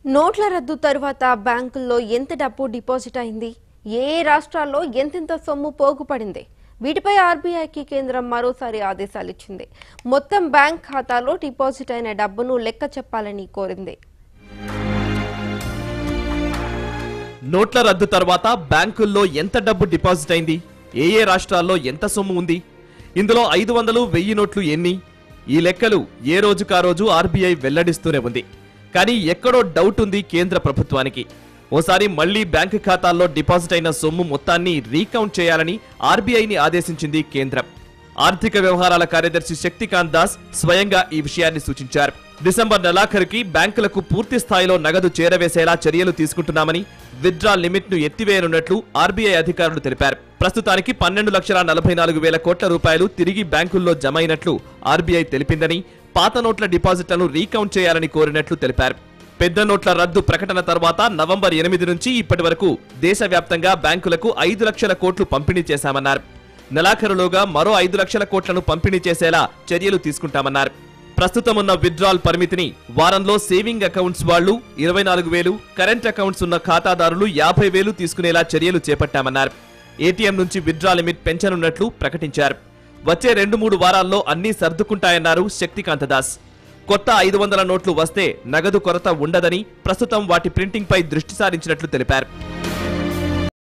నోట్ల రద్దు తర్వాత బ్యాంకుల్లో ఎంత డబ్బు డిపాజిట్ అయింది, ఏ రాష్ట్రాల్లో ఎంతెంత సొమ్ము పోగుపడింది, వీటిపై ఆర్బీఐకి కేంద్రం మరోసారి ఆదేశాలు ఇచ్చింది. మొత్తం బ్యాంక్ ఖాతాలో డిపాజిట్ అయిన డబ్బును లెక్క చెప్పాలని కోరింది. నోట్ల రద్దు తర్వాత బ్యాంకుల్లో ఎంత డబ్బు డిపాజిట్ అయింది, ఏ రాష్ట్రాల్లో ఎంత సొమ్ము ఉంది, ఇందులో 500, 1000 నోట్లు ఎన్ని, ఈ లెక్కలు ఏ రోజుకా రోజు ఆర్బీఐ వెల్లడిస్తూనే ఉంది. కానీ ఎక్కడో డౌట్ ఉంది కేంద్ర ప్రభుత్వానికి. ఓసారి మళ్లీ బ్యాంకు ఖాతాల్లో డిపాజిట్ అయిన సొమ్ము మొత్తాన్ని రీకౌంట్ చేయాలని ఆర్బీఐని ఆదేశించింది కేంద్రం. ఆర్థిక వ్యవహారాల కార్యదర్శి శక్తికాంత్ దాస్ స్వయంగా ఈ విషయాన్ని సూచించారు. డిసెంబర్ నెలాఖరుకి బ్యాంకులకు పూర్తి స్థాయిలో నగదు చేరవేసేలా చర్యలు తీసుకుంటున్నామని, విత్డ్రా లిమిట్ ను ఎత్తివేయనున్నట్లు ఆర్బీఐ అధికారులు తెలిపారు. ప్రస్తుతానికి 12,44,000 కోట్ల రూపాయలు తిరిగి బ్యాంకుల్లో జమ అయినట్లు ఆర్బీఐ తెలిపిందని, పాత నోట్ల డిపాజిట్లను రీకౌంట్ చేయాలని కోరినట్లు తెలిపారు. పెద్ద నోట్ల రద్దు ప్రకటన తర్వాత నవంబర్ 8 నుంచి ఇప్పటి వరకు దేశవ్యాప్తంగా బ్యాంకులకు 5 లక్షల కోట్లు పంపిణీ చేశామన్నారు. నెలాఖరులోగా మరో 5 లక్షల కోట్లను పంపిణీ చేసేలా చర్యలు తీసుకుంటామన్నారు. ప్రస్తుతం ఉన్న విత్డ్రాల్ పరిమితిని వారంలో సేవింగ్ అకౌంట్స్ వాళ్లు 24,000, కరెంట్ అకౌంట్స్ ఉన్న ఖాతాదారులు 50,000 తీసుకునేలా చర్యలు చేపట్టామన్నారు. ఏటీఎం నుంచి విత్డ్రా లిమిట్ పెంచనున్నట్లు ప్రకటించారు. వచ్చే 2-3 వారాల్లో అన్నీ సర్దుకుంటాయన్నారు శక్తికాంత దాస్. కొత్త 500 నోట్లు వస్తే నగదు కొరత ఉండదని, ప్రస్తుతం వాటి ప్రింటింగ్ పై దృష్టి సారించినట్లు తెలిపారు.